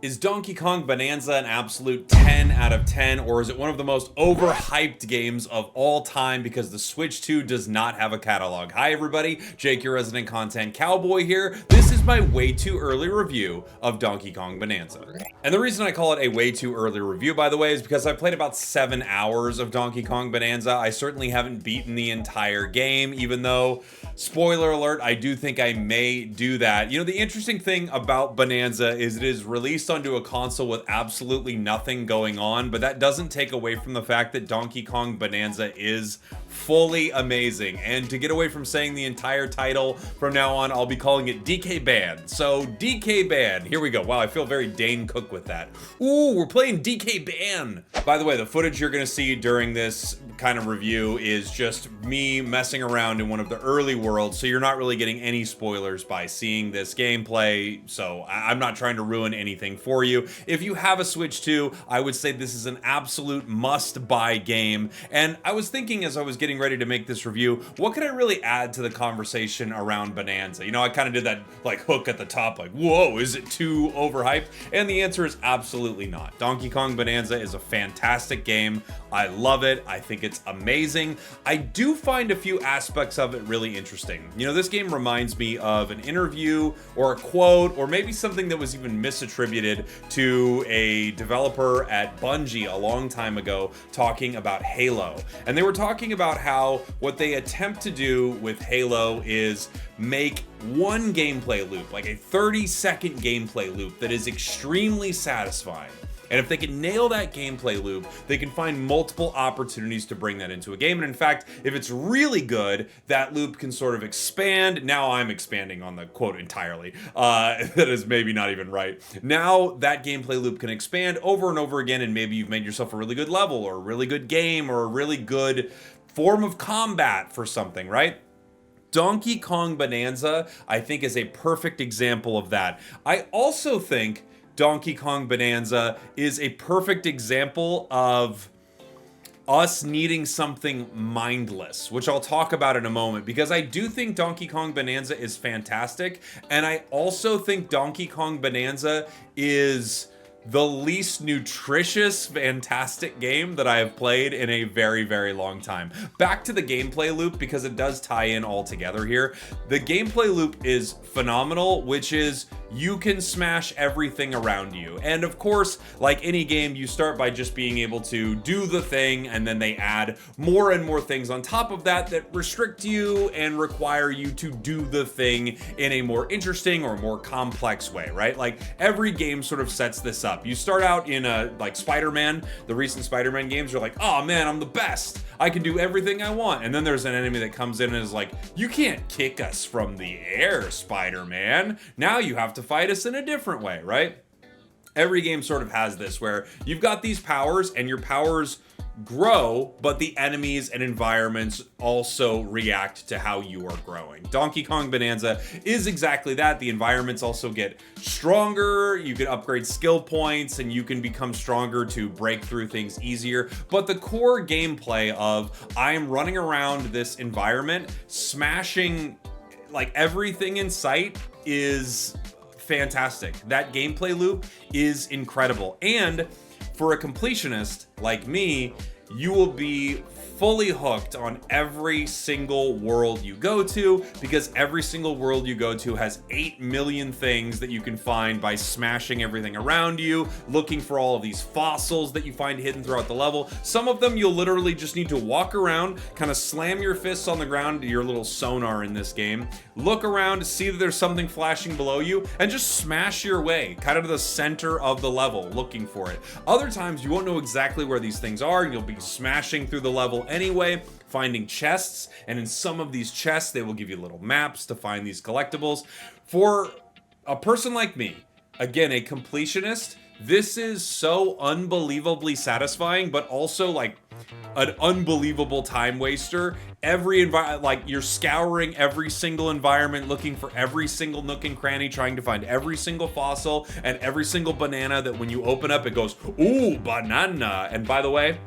Is Donkey Kong Bananza an absolute 10 out of 10, or is it one of the most overhyped games of all time because the Switch 2 does not have a catalog? Hi everybody, Jake, your resident content cowboy here. This is my way too early review of Donkey Kong Bananza. And the reason I call it a way too early review, by the way, is because I played about 7 hours of Donkey Kong Bananza. I certainly haven't beaten the entire game, even though, spoiler alert, I do think I may do that. You know, the interesting thing about Bananza is it is released onto a console with absolutely nothing going on, but that doesn't take away from the fact that Donkey Kong Bananza is fully amazing. And to get away from saying the entire title, from now on I'll be calling it DK Ban. So DK Ban, here we go. Wow, I feel very Dane Cook with that. Ooh, we're playing DK Ban. By the way, the footage you're gonna see during this kind of review is just me messing around in one of the early worlds, so you're not really getting any spoilers by seeing this gameplay, so I'm not trying to ruin anything for you. If you have a Switch 2, I would say this is an absolute must-buy game. And I was thinking as I was getting ready to make this review, what could I really add to the conversation around Bananza? You know, I kind of did that like hook at the top, like, whoa, is it too overhyped? And the answer is absolutely not. Donkey Kong Bananza is a fantastic game. I love it. I think it's amazing. I do find a few aspects of it really interesting. You know, this game reminds me of an interview or a quote, or maybe something that was even misattributed to a developer at Bungie a long time ago talking about Halo. And they were talking about how what they attempt to do with Halo is make one gameplay loop, like a 30-second gameplay loop that is extremely satisfying. And if they can nail that gameplay loop, they can find multiple opportunities to bring that into a game. And in fact, if it's really good, that loop can sort of expand. Now I'm expanding on the quote entirely. That is maybe not even right. Now that gameplay loop can expand over and over again, and maybe you've made yourself a really good level or a really good game or a really good form of combat for something, right? Donkey Kong Bananza, I think, is a perfect example of that. I also think Donkey Kong Bananza is a perfect example of us needing something mindless, which I'll talk about in a moment, because I do think Donkey Kong Bananza is fantastic, and I also think Donkey Kong Bananza is the least nutritious, fantastic game that I have played in a very, very long time. Back to the gameplay loop, because it does tie in all together here. The gameplay loop is phenomenal, which is you can smash everything around you. And of course, like any game, you start by just being able to do the thing, and then they add more and more things on top of that that restrict you and require you to do the thing in a more interesting or more complex way, right? Like every game sort of sets this up. You start out in like Spider-Man, the recent Spider-Man games, you're like, oh man, I'm the best. I can do everything I want. And then there's an enemy that comes in and is like, you can't kick us from the air, Spider-Man. Now you have to fight us in a different way, right? Every game sort of has this where you've got these powers and your powers grow, but the enemies and environments also react to how you are growing. Donkey Kong Bananza is exactly that. The environments also get stronger, you can upgrade skill points, and you can become stronger to break through things easier. But the core gameplay of I am running around this environment, smashing like everything in sight is fantastic. That gameplay loop is incredible. And for a completionist like me, you will be fully hooked on every single world you go to, because every single world you go to has 8 million things that you can find by smashing everything around you, looking for all of these fossils that you find hidden throughout the level. Some of them you'll literally just need to walk around, kind of slam your fists on the ground, your little sonar in this game, look around, see that there's something flashing below you, and just smash your way kind of to the center of the level looking for it. Other times you won't know exactly where these things are, and you'll be smashing through the level anyway, finding chests, and in some of these chests they will give you little maps to find these collectibles. For a person like me, again, a completionist, this is so unbelievably satisfying, but also like an unbelievable time waster. Every like you're scouring every single environment, looking for every single nook and cranny, trying to find every single fossil and every single banana that when you open up it goes, ooh, banana. And by the way,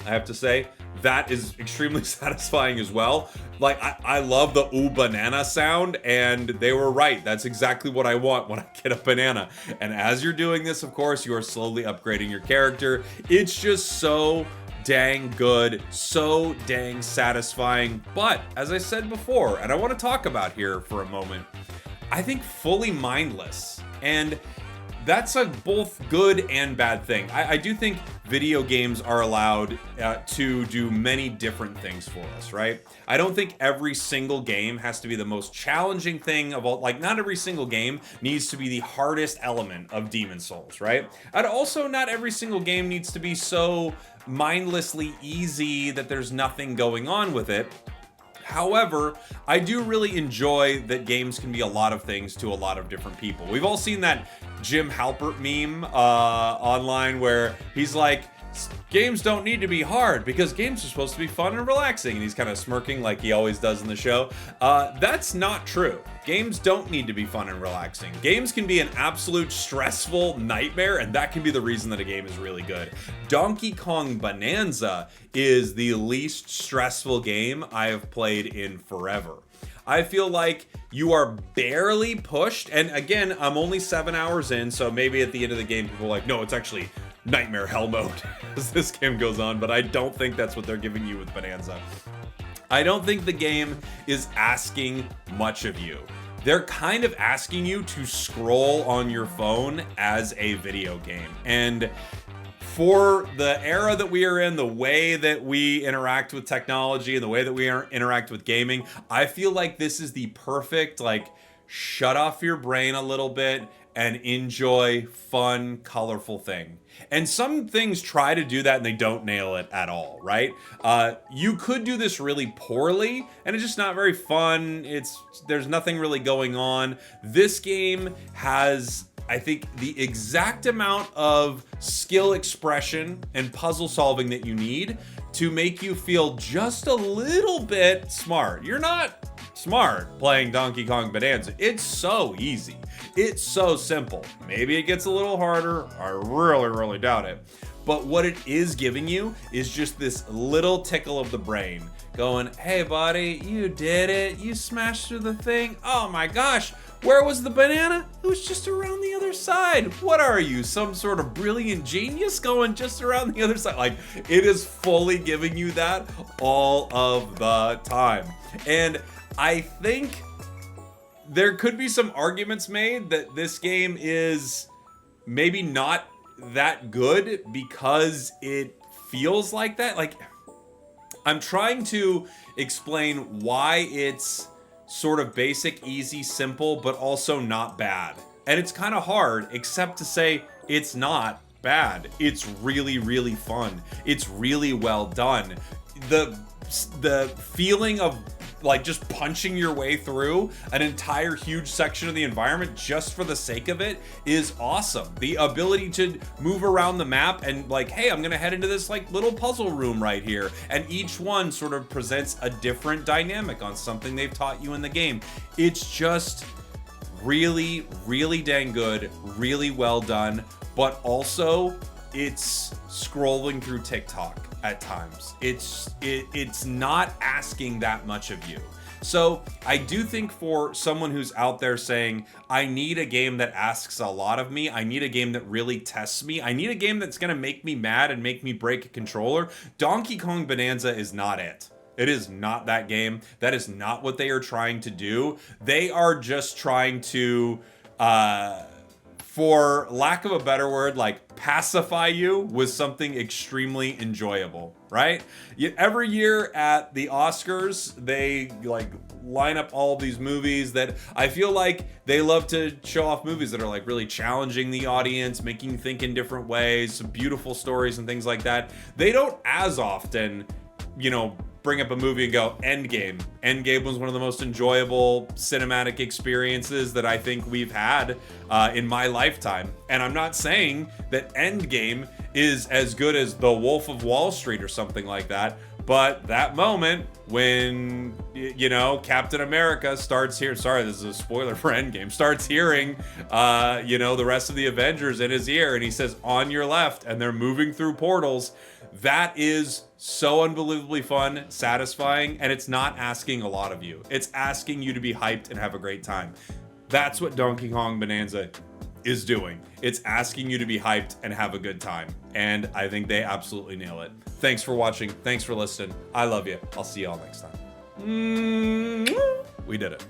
I have to say, that is extremely satisfying as well. Like, I love the ooh banana sound, and they were right. That's exactly what I want when I get a banana. And as you're doing this, of course, you are slowly upgrading your character. It's just so dang good, so dang satisfying. But as I said before, and I want to talk about here for a moment, I think fully mindless. And that's a both good and bad thing. I do think video games are allowed to do many different things for us, right? I don't think every single game has to be the most challenging thing of all. Like, not every single game needs to be the hardest element of Demon Souls, right? And also, not every single game needs to be so mindlessly easy that there's nothing going on with it. However, I do really enjoy that games can be a lot of things to a lot of different people. We've all seen that Jim Halpert meme online where he's like, games don't need to be hard because games are supposed to be fun and relaxing. And he's kind of smirking like he always does in the show. That's not true. Games don't need to be fun and relaxing. Games can be an absolute stressful nightmare, and that can be the reason that a game is really good. Donkey Kong Bonanza is the least stressful game I have played in forever. I feel like you are barely pushed, and again, I'm only 7 hours in, so maybe at the end of the game people are like, no, it's actually nightmare hell mode as this game goes on, but I don't think that's what they're giving you with Bonanza. I don't think the game is asking much of you. They're kind of asking you to scroll on your phone as a video game. And for the era that we are in, the way that we interact with technology and the way that we interact with gaming, I feel like this is the perfect, like, shut off your brain a little bit and enjoy fun, colorful thing. And some things try to do that and they don't nail it at all, right? You could do this really poorly and it's just not very fun. There's nothing really going on. This game has, I think, the exact amount of skill expression and puzzle solving that you need to make you feel just a little bit smart. You're not smart playing Donkey Kong Bonanza. It's so easy. It's so simple. Maybe it gets a little harder. I really, really doubt it. But what it is giving you is just this little tickle of the brain going, hey buddy, you did it. You smashed through the thing. Oh my gosh. Where was the banana? It was just around the other side. What are you, some sort of brilliant genius going just around the other side? Like, it is fully giving you that all of the time. And I think there could be some arguments made that this game is maybe not that good because it feels like that. Like, I'm trying to explain why it's sort of basic, easy, simple, but also not bad. And it's kind of hard, except to say it's not bad. It's really, really fun. It's really well done. The feeling of like just punching your way through an entire huge section of the environment just for the sake of it is awesome. The ability to move around the map and like, hey, I'm gonna head into this like little puzzle room right here, and each one sort of presents a different dynamic on something they've taught you in the game. It's just really, really dang good, really well done, but also it's scrolling through TikTok at times. It's not asking that much of you. So I do think for someone who's out there saying, I need a game that asks a lot of me, I need a game that really tests me, I need a game that's gonna make me mad and make me break a controller, Donkey Kong Bonanza is not it. It is not that game. That is not what they are trying to do. They are just trying to, for lack of a better word, like pacify you with something extremely enjoyable, right? Every year at the Oscars, they like line up all of these movies that I feel like they love to show off movies that are like really challenging the audience, making you think in different ways, some beautiful stories and things like that. They don't as often, bring up a movie and go, Endgame. Endgame was one of the most enjoyable cinematic experiences that I think we've had in my lifetime. And I'm not saying that Endgame is as good as The Wolf of Wall Street or something like that, But that moment when, you know, Captain America starts here, sorry, this is a spoiler for Endgame, starts hearing, you know, the rest of the Avengers in his ear, and he says, on your left, and they're moving through portals. That is so unbelievably fun, satisfying, and it's not asking a lot of you. It's asking you to be hyped and have a great time. That's what Donkey Kong Bonanza is doing. It's asking you to be hyped and have a good time. And I think they absolutely nail it. Thanks for watching. Thanks for listening. I love you. I'll see y'all next time. We did it.